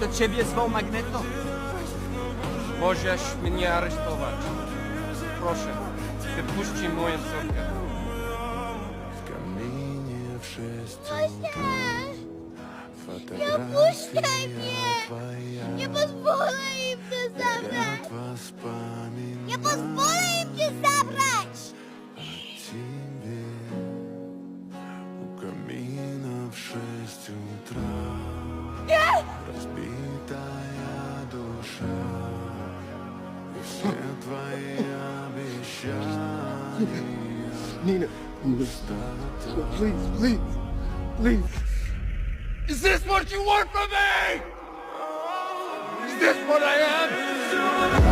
To ciebie zwał Magneto? Możesz mnie aresztować. Proszę, wypuśćcie moją córkę. W kamienie wszyscy Nie opuszczaj mnie! Nie pozwolę im to zabrać! was pamiętam Nie pozwolę im cię zabrać! ciebie. U kamina wszyscy traw. Nie! Rozbita ja dusza. I все твои обещания. Nina, please. Is this what you want from me? Is this what I am?